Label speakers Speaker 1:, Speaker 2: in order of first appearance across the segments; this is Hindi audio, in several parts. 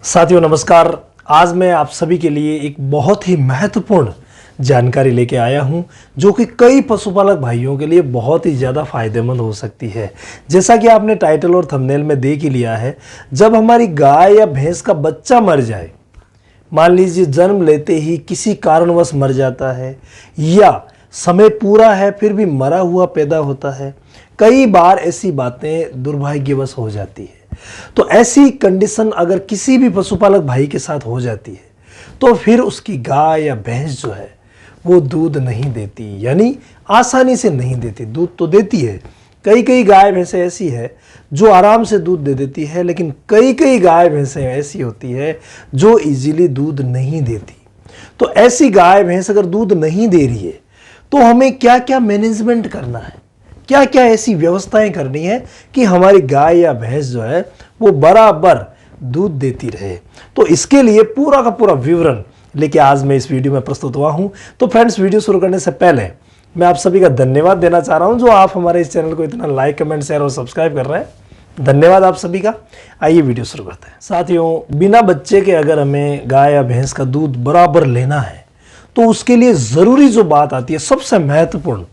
Speaker 1: साथियों नमस्कार। आज मैं आप सभी के लिए एक बहुत ही महत्वपूर्ण जानकारी लेके आया हूं जो कि कई पशुपालक भाइयों के लिए बहुत ही ज़्यादा फायदेमंद हो सकती है। जैसा कि आपने टाइटल और थंबनेल में देख ही लिया है, जब हमारी गाय या भैंस का बच्चा मर जाए, मान लीजिए जन्म लेते ही किसी कारणवश मर जाता है या समय पूरा है फिर भी मरा हुआ पैदा होता है, कई बार ऐसी बातें दुर्भाग्यवश हो जाती है। तो ऐसी कंडीशन अगर किसी भी पशुपालक भाई के साथ हो जाती है तो फिर उसकी गाय या भैंस जो है वो दूध नहीं देती, यानी आसानी से नहीं देती। दूध तो देती है, कई गाय भैंसें ऐसी है जो आराम से दूध दे देती है, लेकिन कई गाय भैंसें ऐसी होती है जो इजीली दूध नहीं देती। तो ऐसी गाय भैंस अगर दूध नहीं दे रही है तो हमें क्या क्या मैनेजमेंट करना है, क्या क्या ऐसी व्यवस्थाएं करनी है कि हमारी गाय या भैंस जो है वो बराबर दूध देती रहे। तो इसके लिए पूरा का पूरा विवरण लेके आज मैं इस वीडियो में प्रस्तुत हुआ हूं। तो फ्रेंड्स, वीडियो शुरू करने से पहले मैं आप सभी का धन्यवाद देना चाह रहा हूं जो आप हमारे इस चैनल को इतना लाइक, कमेंट, शेयर और सब्सक्राइब कर रहे हैं। धन्यवाद आप सभी का। आइए वीडियो शुरू करते हैं। साथियों, बिना बच्चे के अगर हमें गाय या भैंस का दूध बराबर लेना है तो उसके लिए ज़रूरी जो बात आती है, सबसे महत्वपूर्ण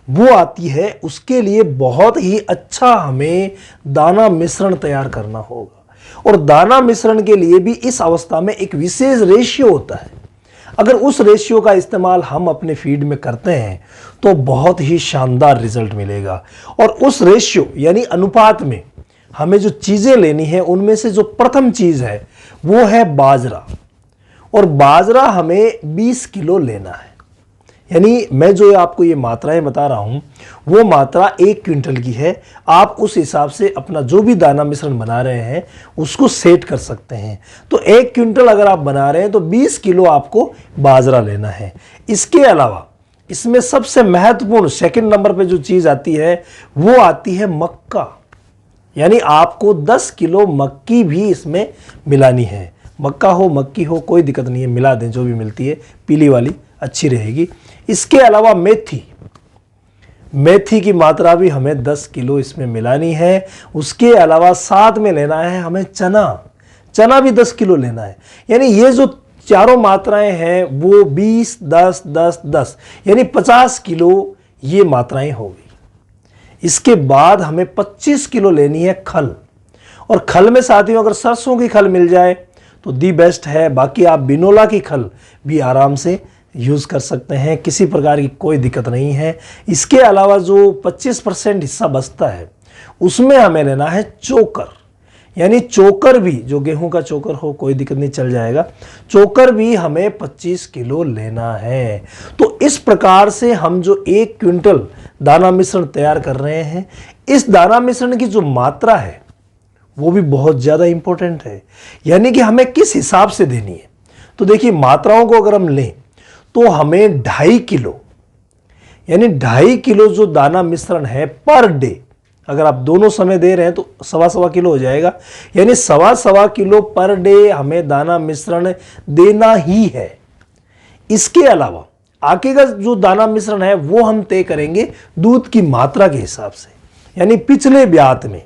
Speaker 1: वो आती है, उसके लिए बहुत ही अच्छा हमें दाना मिश्रण तैयार करना होगा। और दाना मिश्रण के लिए भी इस अवस्था में एक विशेष रेशियो होता है। अगर उस रेशियो का इस्तेमाल हम अपने फीड में करते हैं तो बहुत ही शानदार रिजल्ट मिलेगा। और उस रेशियो यानी अनुपात में हमें जो चीज़ें लेनी है उनमें से जो प्रथम चीज़ है वो है बाजरा। और बाजरा हमें 20 किलो लेना है। यानी मैं जो आपको ये मात्राएं बता रहा हूं वो मात्रा 1 क्विंटल की है। आप उस हिसाब से अपना जो भी दाना मिश्रण बना रहे हैं उसको सेट कर सकते हैं। तो 1 क्विंटल अगर आप बना रहे हैं तो 20 किलो आपको बाजरा लेना है। इसके अलावा इसमें सबसे महत्वपूर्ण सेकंड नंबर पे जो चीज़ आती है वो आती है मक्का। यानी आपको 10 किलो मक्की भी इसमें मिलानी है। मक्का हो मक्की हो कोई दिक्कत नहीं है, मिला दें, जो भी मिलती है पीली वाली अच्छी रहेगी। इसके अलावा मेथी की मात्रा भी हमें 10 किलो इसमें मिलानी है। उसके अलावा साथ में लेना है हमें चना भी 10 किलो लेना है। यानी ये जो चारों मात्राएं हैं वो 20, 10, 10, 10 यानी 50 किलो ये मात्राएं हो गई। इसके बाद हमें 25 किलो लेनी है खल। और खल में साथियों अगर सरसों की खल मिल जाए तो दी बेस्ट है, बाकी आप बिनोला की खल भी आराम से यूज़ कर सकते हैं, किसी प्रकार की कोई दिक्कत नहीं है। इसके अलावा जो 25% हिस्सा बचता है उसमें हमें लेना है चोकर। यानी चोकर भी, जो गेहूं का चोकर हो कोई दिक्कत नहीं, चल जाएगा, चोकर भी हमें 25 किलो लेना है। तो इस प्रकार से हम जो 1 क्विंटल दाना मिश्रण तैयार कर रहे हैं, इस दाना मिश्रण की जो मात्रा है वो भी बहुत ज़्यादा इंपॉर्टेंट है। यानी कि हमें किस हिसाब से देनी है। तो देखिए, मात्राओं को अगर हम लें तो हमें 2.5 किलो, यानी 2.5 किलो जो दाना मिश्रण है पर डे, अगर आप दोनों समय दे रहे हैं तो 1.25 किलो हो जाएगा। यानी 1.25 किलो पर डे हमें दाना मिश्रण देना ही है। इसके अलावा आगे का जो दाना मिश्रण है वो हम तय करेंगे दूध की मात्रा के हिसाब से। यानी पिछले ब्यात में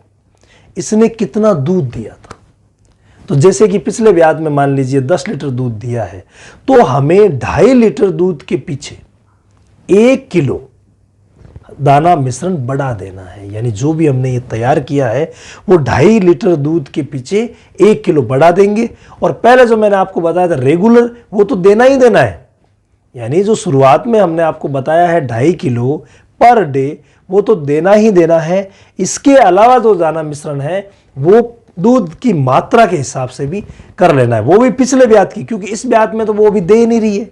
Speaker 1: इसने कितना दूध दिया था, तो जैसे कि पिछले ब्यात में मान लीजिए 10 लीटर दूध दिया है तो हमें 2.5 लीटर दूध के पीछे 1 किलो दाना मिश्रण बढ़ा देना है। यानी जो भी हमने ये तैयार किया है वो 2.5 लीटर दूध के पीछे 1 किलो बढ़ा देंगे। और पहले जो मैंने आपको बताया था रेगुलर, वो तो देना ही देना है। यानी जो शुरुआत में हमने आपको बताया है 2.5 किलो पर डे, वो तो देना ही देना है। इसके अलावा जो दाना मिश्रण है वो दूध की मात्रा के हिसाब से भी कर लेना है, वो भी पिछले ब्यात की, क्योंकि इस ब्यात में तो वो भी दे नहीं रही है,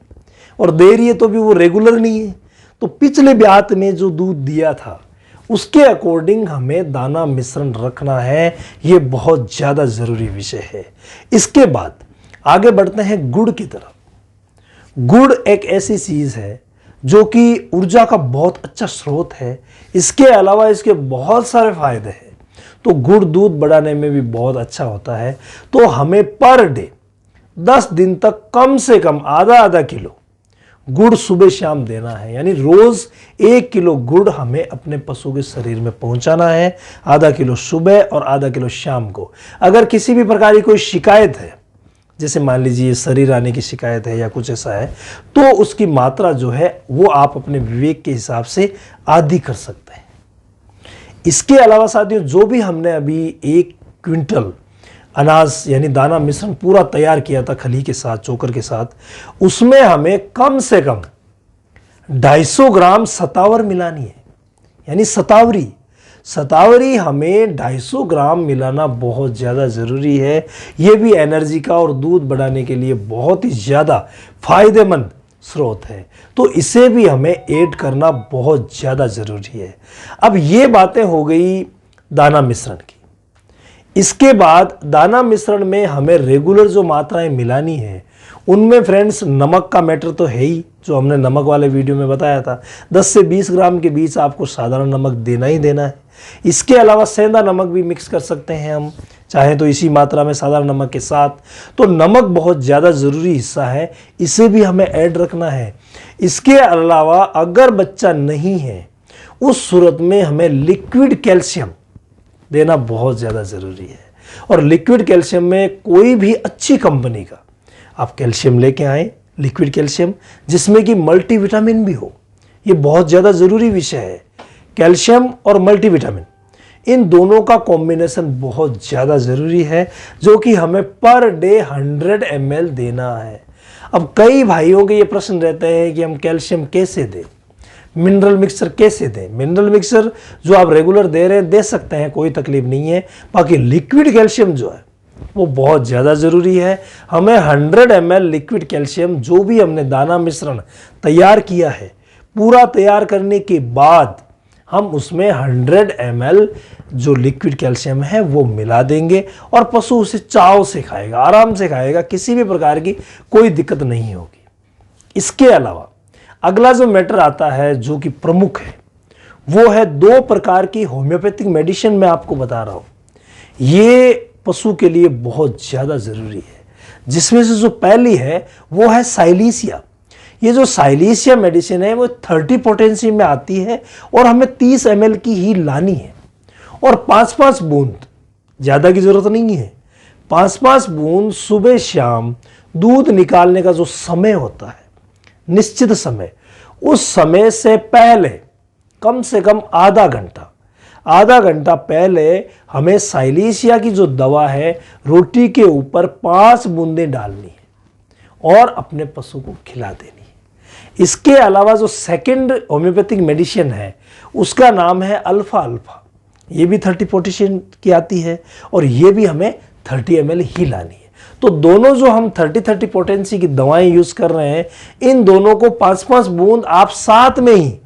Speaker 1: और दे रही है तो भी वो रेगुलर नहीं है। तो पिछले ब्यात में जो दूध दिया था उसके अकॉर्डिंग हमें दाना मिश्रण रखना है। ये बहुत ज़्यादा ज़रूरी विषय है। इसके बाद आगे बढ़ते हैं गुड़ की तरफ। गुड़ एक ऐसी चीज़ है जो कि ऊर्जा का बहुत अच्छा स्रोत है। इसके अलावा इसके बहुत सारे फायदे हैं। तो गुड़ दूध बढ़ाने में भी बहुत अच्छा होता है। तो हमें पर डे 10 दिन तक कम से कम आधा किलो गुड़ सुबह शाम देना है। यानी रोज 1 किलो गुड़ हमें अपने पशु के शरीर में पहुंचाना है, आधा किलो सुबह और आधा किलो शाम को। अगर किसी भी प्रकार की कोई शिकायत है जैसे मान लीजिए शरीर आने की शिकायत है या कुछ ऐसा है, तो उसकी मात्रा जो है वो आप अपने विवेक के हिसाब से आधी कर सकते हैं। इसके अलावा साथियों, जो भी हमने अभी 1 क्विंटल अनाज यानी दाना मिश्रण पूरा तैयार किया था खली के साथ, चोकर के साथ, उसमें हमें कम से कम 250 ग्राम सतावर मिलानी है, यानी सतावरी हमें 250 ग्राम मिलाना बहुत ज़्यादा ज़रूरी है। यह भी एनर्जी का और दूध बढ़ाने के लिए बहुत ही ज़्यादा फायदेमंद स्रोत है, तो इसे भी हमें ऐड करना बहुत ज़्यादा ज़रूरी है। अब ये बातें हो गई दाना मिश्रण की। इसके बाद दाना मिश्रण में हमें रेगुलर जो मात्राएं मिलानी है, उनमें फ्रेंड्स नमक का मैटर तो है ही, जो हमने नमक वाले वीडियो में बताया था। 10 से 20 ग्राम के बीच आपको साधारण नमक देना ही देना है। इसके अलावा सेंधा नमक भी मिक्स कर सकते हैं हम, चाहे तो इसी मात्रा में साधारण नमक के साथ। तो नमक बहुत ज़्यादा ज़रूरी हिस्सा है, इसे भी हमें ऐड रखना है। इसके अलावा अगर बच्चा नहीं है, उस सूरत में हमें लिक्विड कैल्शियम देना बहुत ज़्यादा ज़रूरी है। और लिक्विड कैल्शियम में कोई भी अच्छी कंपनी का आप कैल्शियम लेके आए, लिक्विड कैल्शियम, जिसमें कि मल्टीविटामिन भी हो। ये बहुत ज़्यादा ज़रूरी विषय है। कैल्शियम और मल्टीविटामिन, इन दोनों का कॉम्बिनेशन बहुत ज़्यादा ज़रूरी है, जो कि हमें पर डे 100 ml देना है। अब कई भाइयों के ये प्रश्न रहते हैं कि हम कैल्शियम कैसे दें, मिनरल मिक्सचर कैसे दें। मिनरल मिक्सचर जो आप रेगुलर दे रहे हैं दे सकते हैं, कोई तकलीफ नहीं है। बाकी लिक्विड कैल्शियम जो है वो बहुत ज़्यादा ज़रूरी है। हमें 100 ml लिक्विड कैल्शियम, जो भी हमने दाना मिश्रण तैयार किया है, पूरा तैयार करने के बाद हम उसमें 100 ml जो लिक्विड कैल्शियम है वो मिला देंगे और पशु उसे चाव से खाएगा, आराम से खाएगा, किसी भी प्रकार की कोई दिक्कत नहीं होगी। इसके अलावा अगला जो मैटर आता है जो कि प्रमुख है, वो है 2 प्रकार की होम्योपैथिक मेडिसिन मैं आपको बता रहा हूं। ये पशु के लिए बहुत ज़्यादा ज़रूरी है, जिसमें से जो पहली है वो है साइलीसिया। ये जो साइलीसिया मेडिसिन है वो 30 पोटेंसी में आती है और हमें 30 ml की ही लानी है और 5-5 बूंद, ज़्यादा की ज़रूरत नहीं है। 5-5 बूंद सुबह शाम दूध निकालने का जो समय होता है, निश्चित समय, उस समय से पहले कम से कम आधा घंटा पहले हमें साइलीसिया की जो दवा है रोटी के ऊपर 5 बूंदें डालनी है और अपने पशु को खिला देनी है। इसके अलावा जो सेकंड होम्योपैथिक मेडिसिन है उसका नाम है अल्फा। ये भी 30 पोटेंसी की आती है और ये भी हमें 30 ml ही लानी है। तो दोनों जो हम 30 पोटेंसी की दवाएं यूज कर रहे हैं, इन दोनों को 5-5 बूंद आप साथ में ही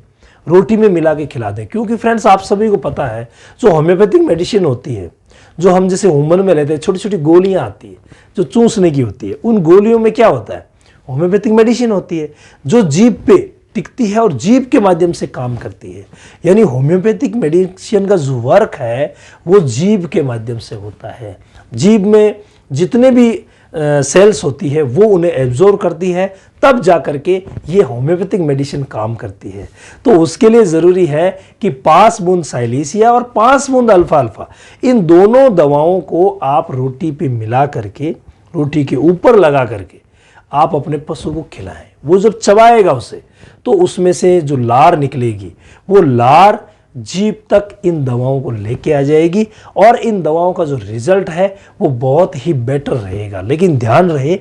Speaker 1: रोटी में मिला के खिला दें। क्योंकि फ्रेंड्स आप सभी को पता है जो होम्योपैथिक मेडिसिन होती है, जो हम जैसे हुमन में लेते हैं, छोटी छोटी गोलियां आती है जो चूसने की होती है, उन गोलियों में क्या होता है, होम्योपैथिक मेडिसिन होती है जो जीभ पे टिकती है और जीभ के माध्यम से काम करती है। यानी होम्योपैथिक मेडिसिन का जो वर्क है वो जीभ के माध्यम से होता है। जीभ में जितने भी सेल्स होती है वो उन्हें एब्जॉर्ब करती है, तब जा करके ये होम्योपैथिक मेडिसिन काम करती है। तो उसके लिए ज़रूरी है कि 5 बूंद साइलीसिया और 5 बूंद अल्फा, इन दोनों दवाओं को आप रोटी पे मिला करके, रोटी के ऊपर लगा करके आप अपने पशु को खिलाएं। वो जब चबाएगा उसे, तो उसमें से जो लार निकलेगी, वो लार जीभ तक इन दवाओं को लेके आ जाएगी और इन दवाओं का जो रिजल्ट है वो बहुत ही बेटर रहेगा। लेकिन ध्यान रहे,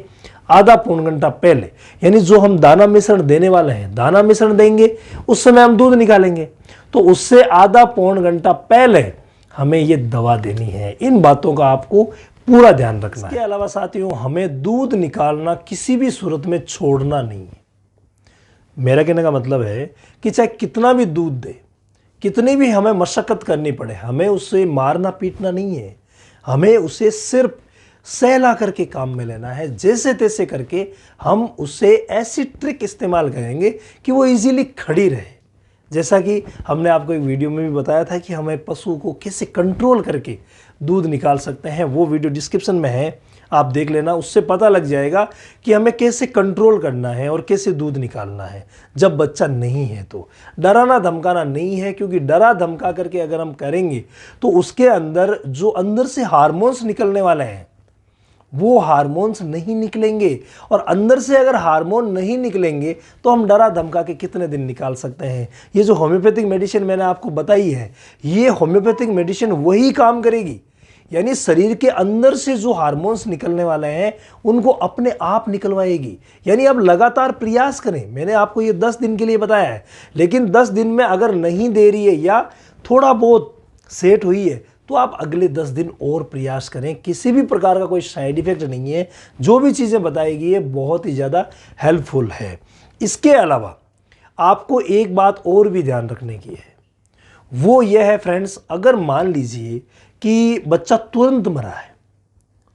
Speaker 1: आधा पौन घंटा पहले, यानी जो हम दाना मिश्रण देने वाले हैं, दाना मिश्रण देंगे उस समय हम दूध निकालेंगे, तो उससे आधा पौन घंटा पहले हमें ये दवा देनी है। इन बातों का आपको पूरा ध्यान रखना है। इसके अलावा साथियों, हमें दूध निकालना किसी भी सूरत में छोड़ना नहीं है। मेरा कहने का मतलब है कि चाहे कितना भी दूध दे, कितनी भी हमें मशक्कत करनी पड़े, हमें उसे मारना पीटना नहीं है। हमें उसे सिर्फ सहला करके काम में लेना है। जैसे तैसे करके हम उसे ऐसी ट्रिक इस्तेमाल करेंगे कि वो इजीली खड़ी रहे। जैसा कि हमने आपको एक वीडियो में भी बताया था कि हमें पशु को कैसे कंट्रोल करके दूध निकाल सकते हैं, वो वीडियो डिस्क्रिप्शन में है, आप देख लेना। उससे पता लग जाएगा कि हमें कैसे कंट्रोल करना है और कैसे दूध निकालना है जब बच्चा नहीं है। तो डराना धमकाना नहीं है, क्योंकि डरा धमका करके अगर हम करेंगे तो उसके अंदर जो अंदर से हार्मोन्स निकलने वाले हैं वो हार्मोन्स नहीं निकलेंगे। और अंदर से अगर हार्मोन नहीं निकलेंगे तो हम डरा धमका के कितने दिन निकाल सकते हैं। ये जो होम्योपैथिक मेडिसिन मैंने आपको बताई है, ये होम्योपैथिक मेडिसिन वही काम करेगी, यानी शरीर के अंदर से जो हार्मोन्स निकलने वाले हैं उनको अपने आप निकलवाएगी। यानी अब लगातार प्रयास करें। मैंने आपको ये 10 दिन के लिए बताया है, लेकिन 10 दिन में अगर नहीं दे रही है या थोड़ा बहुत सेट हुई है तो आप अगले 10 दिन और प्रयास करें। किसी भी प्रकार का कोई साइड इफेक्ट नहीं है। जो भी चीज़ें बताएगी ये बहुत ही ज़्यादा हेल्पफुल है। इसके अलावा आपको एक बात और भी ध्यान रखने की है, वो यह है फ्रेंड्स, अगर मान लीजिए कि बच्चा तुरंत मरा है,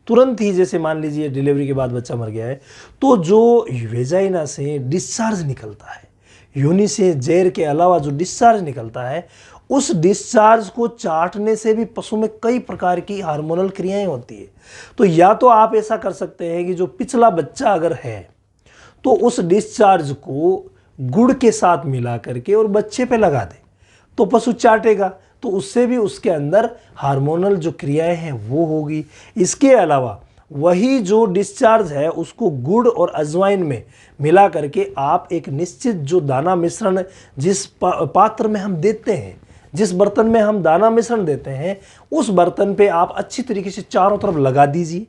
Speaker 1: तुरंत ही जैसे मान लीजिए डिलीवरी के बाद बच्चा मर गया है, तो जो वेजाइना से डिस्चार्ज निकलता है, योनि से जहर के अलावा जो डिस्चार्ज निकलता है, उस डिस्चार्ज को चाटने से भी पशु में कई प्रकार की हार्मोनल क्रियाएं होती है। तो या तो आप ऐसा कर सकते हैं कि जो पिछला बच्चा अगर है तो उस डिस्चार्ज को गुड़ के साथ मिला करके और बच्चे पे लगा दें, तो पशु चाटेगा, तो उससे भी उसके अंदर हार्मोनल जो क्रियाएं हैं वो होगी। इसके अलावा वही जो डिस्चार्ज है उसको गुड़ और अजवाइन में मिला करके आप एक निश्चित जो दाना मिश्रण जिस पात्र में हम देते हैं, जिस बर्तन में हम दाना मिश्रण देते हैं, उस बर्तन पे आप अच्छी तरीके से चारों तरफ लगा दीजिए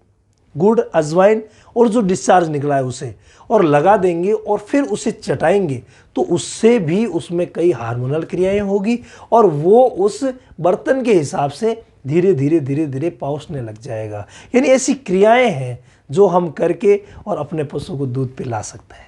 Speaker 1: गुड़, अजवाइन और जो डिस्चार्ज निकला है उसे, और लगा देंगे और फिर उसे चटाएंगे, तो उससे भी उसमें कई हार्मोनल क्रियाएं होगी और वो उस बर्तन के हिसाब से धीरे धीरे धीरे धीरे पहुँचने लग जाएगा। यानी ऐसी क्रियाएं हैं जो हम करके और अपने पशु को दूध पिला सकते हैं।